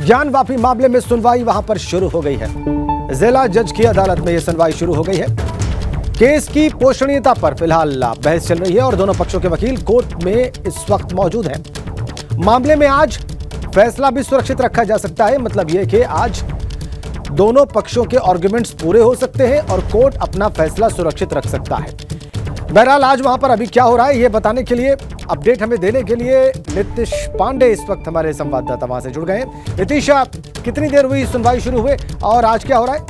ज्ञान वापी मामले में सुनवाई वहां पर शुरू हो गई है। जिला जज की अदालत में यह सुनवाई शुरू हो गई है। केस की पोषणीयता पर फिलहाल बहस चल रही है और दोनों पक्षों के वकील कोर्ट में इस वक्त मौजूद हैं। मामले में आज फैसला भी सुरक्षित रखा जा सकता है। मतलब यह कि आज दोनों पक्षों के आर्गुमेंट्स पूरे हो सकते हैं और कोर्ट अपना फैसला सुरक्षित रख सकता है। बहरहाल आज वहां पर अभी क्या हो रहा है ये बताने के लिए, अपडेट हमें देने के लिए नीतीश पांडे इस वक्त हमारे संवाददाता वहां से जुड़ गए हैं। नीतीश, कितनी देर हुई सुनवाई शुरू हुए और आज क्या हो रहा है?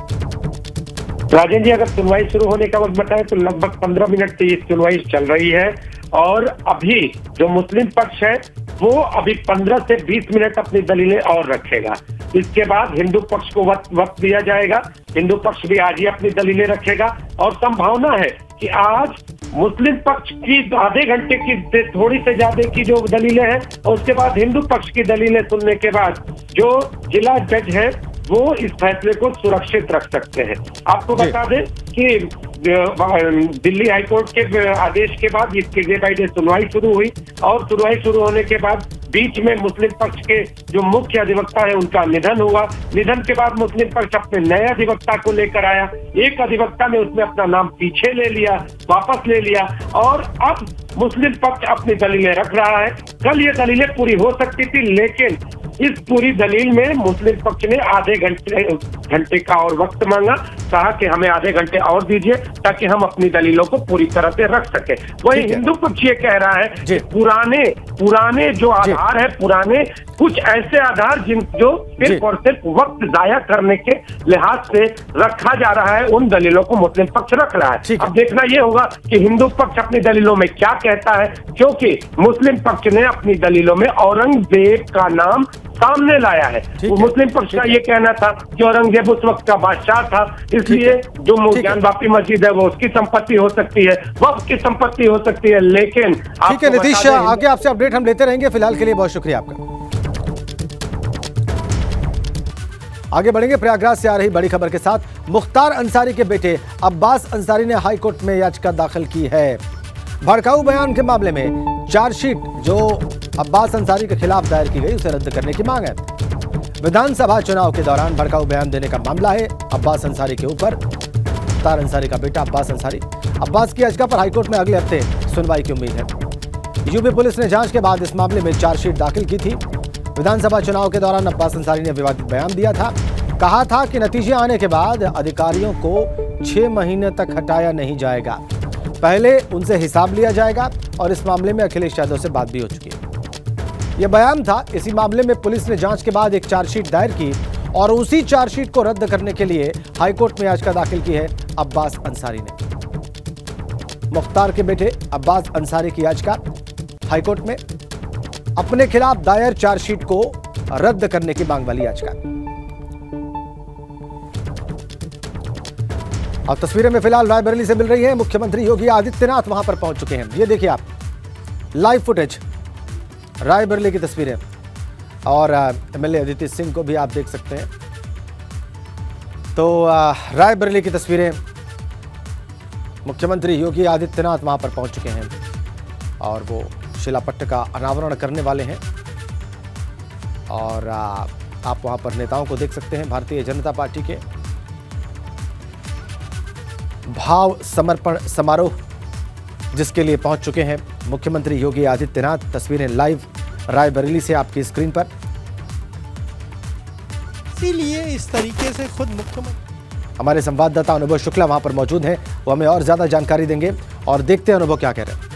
राजन जी, अगर सुनवाई शुरू होने का वक्त बताएं तो लगभग 15 मिनट से ये सुनवाई चल रही है और अभी जो मुस्लिम पक्ष है वो अभी 15 से 20 मिनट अपनी दलीलें और रखेगा। इसके बाद हिंदू पक्ष को वक्त दिया जाएगा। हिंदू पक्ष भी आज ही अपनी दलीलें रखेगा और संभावना है कि आज मुस्लिम पक्ष की आधे घंटे की थोड़ी से ज्यादा की जो दलीलें हैं और उसके बाद हिंदू पक्ष की दलीलें सुनने के बाद जो जिला जज है वो इस फैसले को सुरक्षित रख सकते हैं। आपको बता दें कि दिल्ली हाईकोर्ट के आदेश के बाद इसके डे बाय डे सुनवाई शुरू हुई और सुनवाई शुरू होने के बाद बीच में मुस्लिम पक्ष के जो मुख्य अधिवक्ता है उनका निधन हुआ। निधन के बाद मुस्लिम पक्ष अपने नए अधिवक्ता को लेकर आया। एक अधिवक्ता ने उसमें अपना नाम पीछे ले लिया, वापस ले लिया और अब मुस्लिम पक्ष अपनी दलीलें रख रहा है। कल ये दलीलें पूरी हो सकती थी, लेकिन इस पूरी दलील में मुस्लिम पक्ष ने आधे घंटे का और वक्त मांगा, कहा कि हमें आधे घंटे और दीजिए ताकि हम अपनी दलीलों को पूरी तरह से रख सके। वही हिंदू पक्ष ये कह रहा है कि पुराने जो आधार है, पुराने कुछ ऐसे आधार जो सिर्फ और सिर्फ वक्त जाया करने के लिहाज से रखा जा रहा है, उन दलीलों को मुस्लिम पक्ष रख रहा है। अब देखना ये होगा कि हिंदू पक्ष अपनी दलीलों में क्या कहता है, क्योंकि मुस्लिम पक्ष ने अपनी दलीलों में औरंगजेब का नाम सामने लाया है। मुस्लिम पक्ष का ये कहना था कि औरंगजेब उस वक्त का बादशाह था, इसलिए जो ज्ञान वापी मस्जिद है वो उसकी संपत्ति हो सकती है, वक्त की संपत्ति हो सकती है। लेकिन ठीक है नीतीश, आगे आपसे अपडेट हम लेते रहेंगे। फिलहाल के लिए बहुत शुक्रिया आपका। आगे बढ़ेंगे प्रयागराज से आ रही बड़ी खबर के साथ। मुख्तार अंसारी के बेटे अब्बास अंसारी ने हाईकोर्ट में याचिका दाखिल की है। भड़काऊ बयान के मामले में चार्जशीट जो अब्बास अंसारी के खिलाफ दायर की गई उसे रद्द करने की मांग है। विधानसभा चुनाव के दौरान भड़काऊ बयान देने का मामला है अब्बास अंसारी के ऊपर। मुख्तार अंसारी का बेटा अब्बास अंसारी, अब्बास की याचिका पर हाईकोर्ट में अगले हफ्ते सुनवाई की उम्मीद है। यूपी पुलिस ने जांच के बाद इस मामले में चार्जशीट दाखिल की थी। विधानसभा चुनाव के दौरान अब्बास अंसारी ने विवादित बयान दिया था। कहा था कि नतीजे आने के बाद अधिकारियों को 6 महीने तक हटाया नहीं जाएगा, पहले उनसे हिसाब लिया जाएगा और इस मामले में अखिलेश यादव से बात भी हो चुकी है। यह बयान था। इसी मामले में पुलिस ने जांच के बाद एक चार्जशीट दायर की और उसी चार्जशीट को रद्द करने के लिए हाईकोर्ट में याचिका दाखिल की है अब्बास अंसारी ने। मुख्तार के बेटे अब्बास अंसारी की याचिका हाईकोर्ट में अपने खिलाफ दायर चार्जशीट को रद्द करने की मांग वाली याचिका। अब तस्वीरें में फिलहाल रायबरेली से मिल रही हैं। मुख्यमंत्री योगी आदित्यनाथ वहां पर पहुंच चुके हैं। ये देखिए आप लाइव फुटेज, रायबरेली की तस्वीरें और एमएलए अदिति सिंह को भी आप देख सकते हैं। तो रायबरेली की तस्वीरें, मुख्यमंत्री योगी आदित्यनाथ वहां पर पहुंच चुके हैं और वो शिलापट्ट का अनावरण करने वाले हैं। और आप वहां पर नेताओं को देख सकते हैं भारतीय जनता पार्टी के। भाव समर्पण समारोह जिसके लिए पहुंच चुके हैं मुख्यमंत्री योगी आदित्यनाथ। तस्वीरें लाइव रायबरेली से आपकी स्क्रीन पर। इसीलिए इस तरीके से खुद मुख्यमंत्री, हमारे संवाददाता अनुभव शुक्ला वहां पर मौजूद हैं, वो हमें और ज्यादा जानकारी देंगे और देखते हैं अनुभव क्या कह रहे हैं।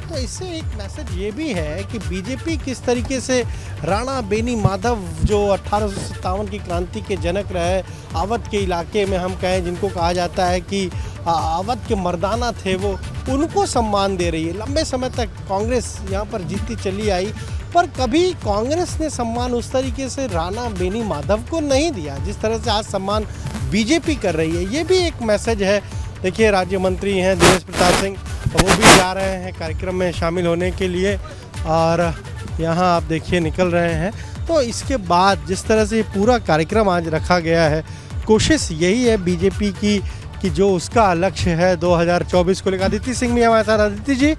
तो इससे एक मैसेज ये भी है कि बीजेपी किस तरीके से राणा बेनी माधव जो 1857 की क्रांति के जनक रहे, अवध के इलाके में हम कहें जिनको कहा जाता है कि अवध के मर्दाना थे, वो उनको सम्मान दे रही है। लंबे समय तक कांग्रेस यहाँ पर जीतती चली आई, पर कभी कांग्रेस ने सम्मान उस तरीके से राणा बेनी माधव को नहीं दिया जिस तरह से आज सम्मान बीजेपी कर रही है। ये भी एक मैसेज है। देखिए राज्य मंत्री हैं दिनेश प्रताप सिंह, वो भी जा रहे हैं कार्यक्रम में शामिल होने के लिए और यहाँ आप देखिए निकल रहे हैं। तो इसके बाद जिस तरह से पूरा कार्यक्रम आज रखा गया है, कोशिश यही है बीजेपी की कि जो उसका लक्ष्य है 2024 को लेकर। अदिति सिंह भी हमारे साथ। अदिति जी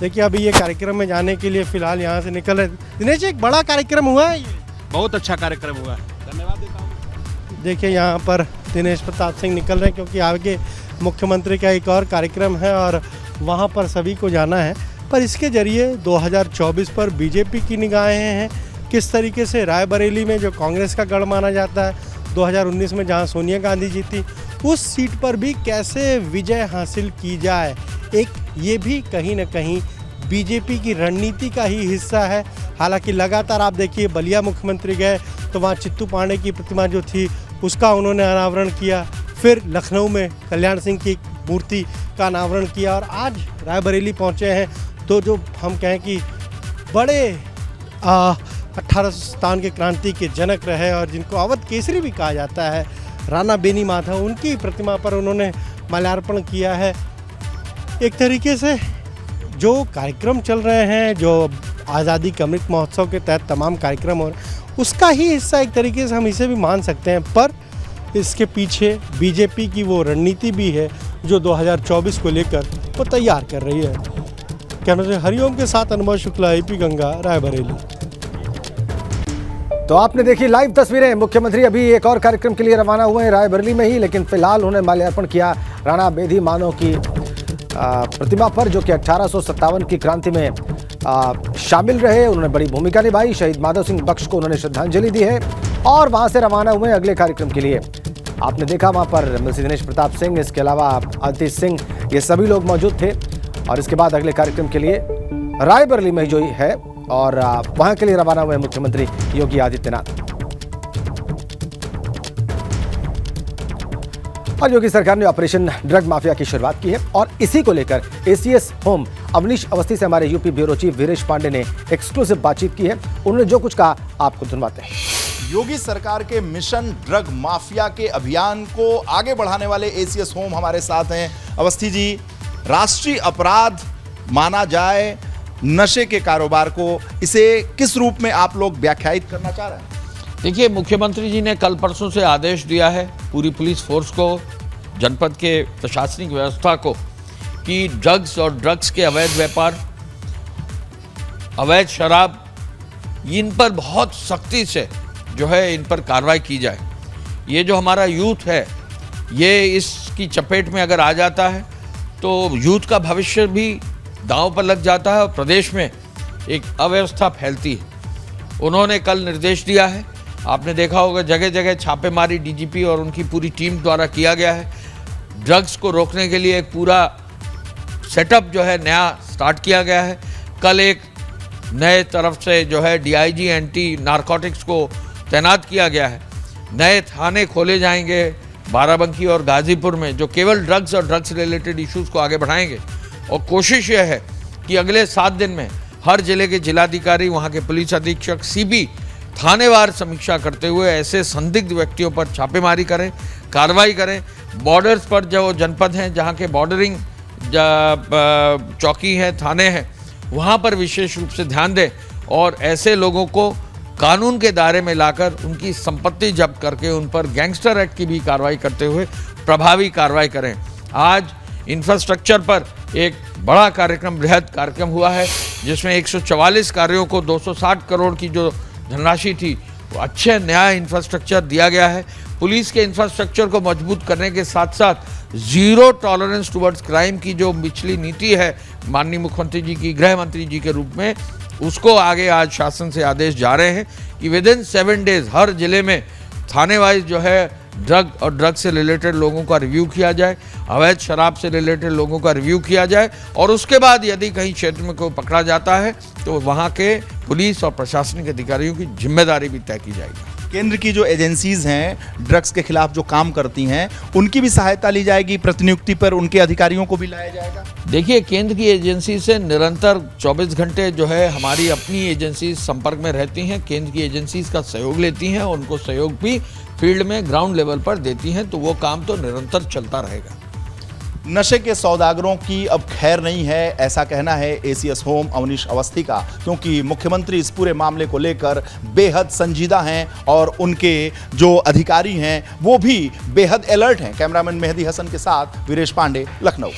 देखिए अभी ये कार्यक्रम में जाने के लिए फिलहाल यहाँ से निकल रहे। दिनेश जी एक बड़ा कार्यक्रम हुआ है ये? बहुत अच्छा कार्यक्रम हुआ है। धन्यवाद देता हूँ। देखिए यहाँ पर दिनेश प्रताप सिंह निकल रहे हैं क्योंकि आगे मुख्यमंत्री का एक और कार्यक्रम है और वहाँ पर सभी को जाना है। पर इसके जरिए 2024 पर बीजेपी की निगाहें हैं। किस तरीके से रायबरेली में जो कांग्रेस का गढ़ माना जाता है, 2019 में जहाँ सोनिया गांधी जीती, उस सीट पर भी कैसे विजय हासिल की जाए, एक ये भी कहीं ना कहीं बीजेपी की रणनीति का ही हिस्सा है। हालांकि लगातार आप देखिए बलिया मुख्यमंत्री गए तो वहाँ चित्तू पांडे की प्रतिमा जो थी उसका उन्होंने अनावरण किया, फिर लखनऊ में कल्याण सिंह की मूर्ति का अनावरण किया और आज रायबरेली पहुँचे हैं। तो जो हम कहें कि बड़े 1857 के क्रांति के जनक रहे और जिनको अवध केसरी भी कहा जाता है, राणा बेनी माधव, उनकी प्रतिमा पर उन्होंने माल्यार्पण किया है। एक तरीके से जो कार्यक्रम चल रहे हैं, जो आज़ादी का अमृत महोत्सव के तहत तमाम कार्यक्रम हो रहे हैं, उसका ही हिस्सा एक तरीके से हम इसे भी मान सकते हैं। पर इसके पीछे बीजेपी की वो रणनीति भी है जो 2024 को लेकर वो तैयार कर रही है। कैमरे से हरिओम के साथ अनुभव शुक्ला, एपी गंगा, रायबरेली। तो आपने देखी लाइव तस्वीरें। मुख्यमंत्री अभी एक और कार्यक्रम के लिए रवाना हुए हैं रायबरेली में ही, लेकिन फिलहाल उन्होंने माल्यार्पण किया राणा बेदी माधव की प्रतिमा पर, जो कि 1857 की क्रांति में शामिल रहे। उन्होंने बड़ी भूमिका निभाई। शहीद माधव सिंह बख्श को उन्होंने श्रद्धांजलि दी है और वहां से रवाना हुए अगले कार्यक्रम के लिए। आपने देखा वहां पर मिलसी दिनेश प्रताप सिंह, इसके अलावा आतिश सिंह, ये सभी लोग मौजूद थे। और इसके बाद अगले कार्यक्रम के लिए रायबरेली में जो है और वहां के लिए रवाना हुए मुख्यमंत्री योगी आदित्यनाथ। और योगी सरकार ने ऑपरेशन ड्रग माफिया की शुरुआत की है और इसी को लेकर एसीएस होम अवनीश अवस्थी से हमारे UP bureau chief Viresh Pandey ने एक्सक्लूसिव बातचीत की है। उन्होंने जो कुछ कहा आपको सुनवाते हैं। योगी सरकार के मिशन ड्रग माफिया के अभियान को आगे बढ़ाने वाले एसीएस होम हमारे साथ हैं। अवस्थी जी, राष्ट्रीय अपराध माना जाए नशे के कारोबार को, इसे किस रूप में आप लोग व्याख्यायित करना चाह रहे हैं? देखिए, मुख्यमंत्री जी ने कल परसों से आदेश दिया है पूरी पुलिस फोर्स को, जनपद के प्रशासनिक व्यवस्था को, कि ड्रग्स और ड्रग्स के अवैध व्यापार, अवैध शराब, इन पर बहुत सख्ती से जो है इन पर कार्रवाई की जाए। ये जो हमारा यूथ है, ये इसकी चपेट में अगर आ जाता है तो यूथ का भविष्य भी दांव पर लग जाता है और प्रदेश में एक अव्यवस्था फैलती है। उन्होंने कल निर्देश दिया है, आपने देखा होगा जगह जगह छापेमारी डीजीपी और उनकी पूरी टीम द्वारा किया गया है। ड्रग्स को रोकने के लिए एक पूरा सेटअप जो है नया स्टार्ट किया गया है। कल एक नए तरफ से जो है डीआईजी एंटी नारकोटिक्स को तैनात किया गया है। नए थाने खोले जाएंगे बाराबंकी और गाजीपुर में, जो केवल ड्रग्स और ड्रग्स रिलेटेड इश्यूज़ को आगे बढ़ाएंगे। और कोशिश यह है कि अगले 7 दिन में हर जिले के जिलाधिकारी, वहाँ के पुलिस अधीक्षक, सीबी थानेवार समीक्षा करते हुए ऐसे संदिग्ध व्यक्तियों पर छापेमारी करें, कार्रवाई करें। बॉर्डर्स पर जो जनपद हैं, जहाँ के बॉर्डरिंग चौकी हैं, थाने हैं, वहाँ पर विशेष रूप से ध्यान दें और ऐसे लोगों को कानून के दायरे में लाकर उनकी संपत्ति जब्त करके उन पर गैंगस्टर एक्ट की भी कार्रवाई करते हुए प्रभावी कार्रवाई करें। आज इंफ्रास्ट्रक्चर पर एक बड़ा कार्यक्रम, बृहद कार्यक्रम हुआ है, जिसमें 144 कार्यों को 260 करोड़ की जो धनराशि थी, वो अच्छे नया इंफ्रास्ट्रक्चर दिया गया है। पुलिस के इंफ्रास्ट्रक्चर को मजबूत करने के साथ साथ जीरो टॉलरेंस टुवर्ड्स क्राइम की जो पिछली नीति है माननीय मुख्यमंत्री जी की, गृह मंत्री जी के रूप में, उसको आगे आज शासन से आदेश जा रहे हैं कि विदिन 7 डेज हर जिले में थाने वाइज जो है ड्रग और ड्रग से रिलेटेड लोगों का रिव्यू किया जाए, अवैध शराब से रिलेटेड लोगों का रिव्यू किया जाए और उसके बाद यदि कहीं क्षेत्र में कोई पकड़ा जाता है तो वहाँ के पुलिस और प्रशासनिक अधिकारियों की जिम्मेदारी भी तय की जाएगी। केंद्र की जो एजेंसीज हैं ड्रग्स के खिलाफ जो काम करती हैं, उनकी भी सहायता ली जाएगी, प्रतिनियुक्ति पर उनके अधिकारियों को भी लाया जाएगा? देखिए, केंद्र की एजेंसी से निरंतर 24 घंटे जो है हमारी अपनी एजेंसी संपर्क में रहती हैं, केंद्र की एजेंसीज का सहयोग लेती हैं, उनको सहयोग भी फील्ड में ग्राउंड लेवल पर देती हैं, तो वो काम तो निरंतर चलता रहेगा। नशे के सौदागरों की अब खैर नहीं है, ऐसा कहना है एसीएस होम अवनीश अवस्थी का, क्योंकि मुख्यमंत्री इस पूरे मामले को लेकर बेहद संजीदा हैं और उनके जो अधिकारी हैं वो भी बेहद अलर्ट हैं। कैमरामैन मेहदी हसन के साथ वीरेश पांडे, लखनऊ।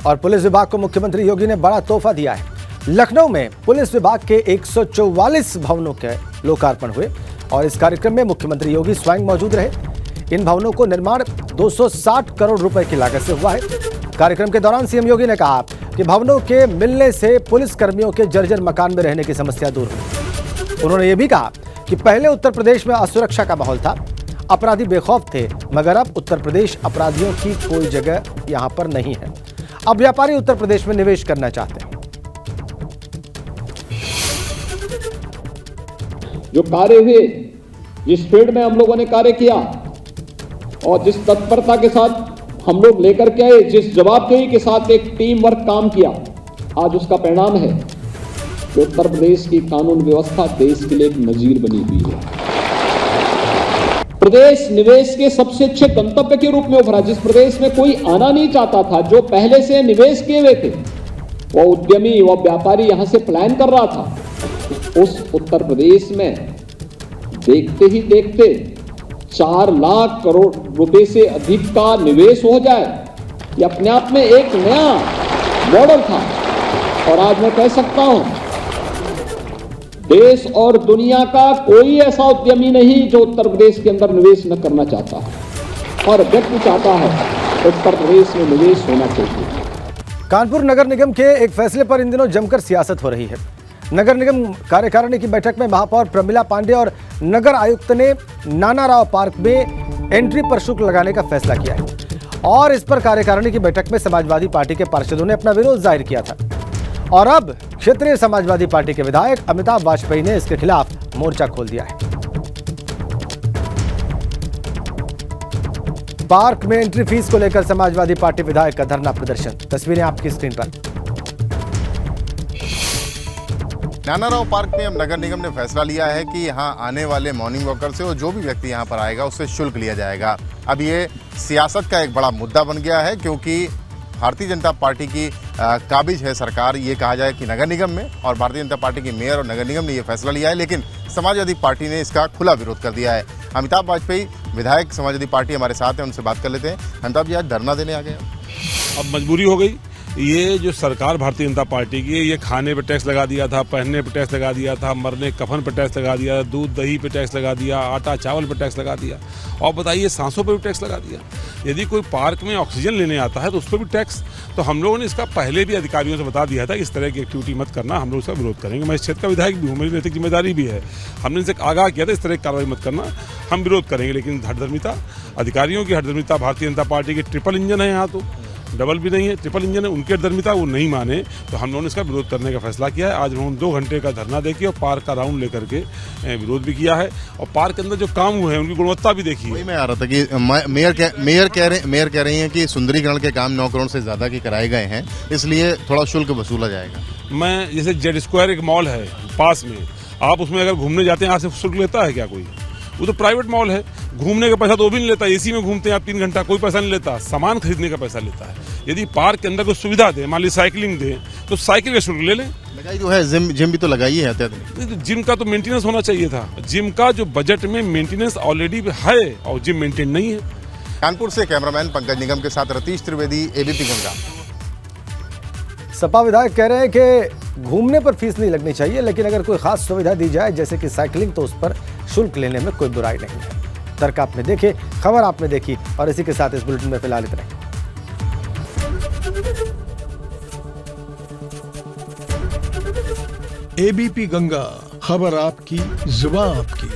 और पुलिस विभाग को मुख्यमंत्री योगी ने बड़ा तोहफा दिया है। लखनऊ में पुलिस विभाग के 144 भवनों के लोकार्पण हुए और इस कार्यक्रम में मुख्यमंत्री योगी स्वयं मौजूद रहे। इन भवनों को निर्माण 260 करोड़ रुपए की लागत से हुआ है। कार्यक्रम के दौरान सीएम योगी ने कहा कि भवनों के मिलने से पुलिस कर्मियों के जर्जर मकान में रहने की समस्या दूर हुई। उन्होंने ये भी कहा कि पहले उत्तर प्रदेश में असुरक्षा का माहौल था, अपराधी बेखौफ थे, मगर अब उत्तर प्रदेश अपराधियों की कोई जगह यहां पर नहीं है। अब व्यापारी उत्तर प्रदेश में निवेश करना चाहते हैं। जो कार्य हुए, जिस फील्ड में हम लोगों ने कार्य किया और जिस तत्परता के साथ हम लोग लेकर के आए, जिस जवाबदेही के साथ एक टीम वर्क काम किया, आज उसका परिणाम है कि उत्तर प्रदेश की कानून व्यवस्था देश के लिए एक नजीर बनी हुई है। प्रदेश निवेश के सबसे अच्छे गंतव्य के रूप में उभरा। जिस प्रदेश में कोई आना नहीं चाहता था, जो पहले से निवेश किए हुए थे, वह उद्यमी, वह व्यापारी यहां से पलायन कर रहा था, उस उत्तर प्रदेश में देखते ही देखते 4 लाख करोड़ रुपए से अधिक का निवेश हो जाए, ये अपने आप में एक नया मॉडल था। और आज मैं कह सकता हूं, देश और दुनिया का कोई ऐसा उद्यमी नहीं जो उत्तर प्रदेश के अंदर निवेश न करना चाहता है और व्यक्ति चाहता है उत्तर प्रदेश में निवेश होना चाहिए। कानपुर नगर निगम के एक फैसले पर इन दिनों जमकर सियासत हो रही है। नगर निगम कार्यकारिणी की बैठक में महापौर प्रमिला पांडे और नगर आयुक्त ने नाना राव पार्क में एंट्री पर शुल्क लगाने का फैसला किया है और इस पर कार्यकारिणी की बैठक में समाजवादी पार्टी के पार्षदों ने अपना विरोध जाहिर किया था और अब क्षेत्रीय समाजवादी पार्टी के विधायक अमिताभ वाजपेयी ने इसके खिलाफ मोर्चा खोल दिया है। पार्क में एंट्री फीस को लेकर समाजवादी पार्टी विधायक का धरना प्रदर्शन, तस्वीरें आपकी स्क्रीन पर। नाना राव पार्क में अब नगर निगम ने फैसला लिया है कि यहाँ आने वाले मॉर्निंग वॉकर से और जो भी व्यक्ति यहाँ पर आएगा उससे शुल्क लिया जाएगा। अब ये सियासत का एक बड़ा मुद्दा बन गया है क्योंकि भारतीय जनता पार्टी की काबिज है सरकार, ये कहा जाए कि नगर निगम में, और भारतीय जनता पार्टी की मेयर और नगर निगम ने ये फैसला लिया है, लेकिन समाजवादी पार्टी ने इसका खुला विरोध कर दिया है। अमिताभ वाजपेयी विधायक समाजवादी पार्टी हमारे साथ हैं, उनसे बात कर लेते हैं। अमिताभ जी, आज धरना देने आ गए? अब मजबूरी हो गई। ये जो सरकार भारतीय जनता पार्टी की है, ये खाने पे टैक्स लगा दिया था, पहनने पे टैक्स लगा दिया था, मरने कफन पे टैक्स लगा दिया, दूध दही पे टैक्स लगा दिया, आटा चावल पे टैक्स लगा दिया और बताइए सांसों पे भी टैक्स लगा दिया। यदि कोई पार्क में ऑक्सीजन लेने आता है तो उस पर भी टैक्स। तो हम लोगों ने इसका पहले भी अधिकारियों से बता दिया था कि इस तरह की एक्टिविटी मत करना, हम लोग इसका विरोध करेंगे। मैं इस क्षेत्र का विधायक भी हूँ, मेरी नैतिक जिम्मेदारी भी है। हमने इनसे आगाह किया था इस तरह की कार्रवाई मत करना, हम विरोध करेंगे। लेकिन हठधर्मिता, अधिकारियों की हठधर्मिता, भारतीय जनता पार्टी की ट्रिपल इंजन है, यहाँ तो डबल भी नहीं है, ट्रिपल इंजन है, उनकी हठधर्मिता वो नहीं माने तो हम लोगों ने इसका विरोध करने का फैसला किया है। आज उन्होंने 2 घंटे का धरना देके और पार्क का राउंड लेकर के विरोध भी किया है और पार्क के अंदर जो काम हुए हैं उनकी गुणवत्ता भी देखी है। वही मैं आ रहा था कि मेयर कह रही हैं कि सुंदरीकरण के काम 9 करोड़ से ज्यादा के कराए गए हैं, इसलिए थोड़ा शुल्क वसूला जाएगा। मैं जैसे जेड स्क्वायर एक मॉल है पास में, आप उसमें अगर घूमने जाते हैं, यहाँ से शुल्क लेता है क्या कोई? वो तो प्राइवेट मॉल है, घूमने का पैसा तो वो भी नहीं लेता। एसी में घूमते हैं आप 3 घंटा, कोई पैसा नहीं लेता, सामान खरीदने का पैसा लेता है। यदि पार्क के अंदर कोई सुविधा दे, मान ली साइकिलिंग दे, तो साइकिल का शुल्क ले लें। लगाई तो है, जिम भी तो लगाई है। जिम का तो मेंटेनेंस होना चाहिए था। जिम का जो बजट में मेंटेनेंस ऑलरेडी है और जिम मेंटेन नहीं है। कानपुर से कैमरामैन पंकज निगम के साथ रतीश त्रिवेदी, एबीपी गंगा। सपा विधायक कह रहे हैं कि घूमने पर फीस नहीं लगनी चाहिए, लेकिन अगर कोई खास सुविधा दी जाए जैसे कि साइकिलिंग, तो उस पर शुल्क लेने में कोई बुराई नहीं है। तर्क आपने देखे, खबर आपने देखी और इसी के साथ इस बुलेटिन में फिलहाल इतना ही। एबीपी गंगा, खबर आपकी, जुबान आपकी।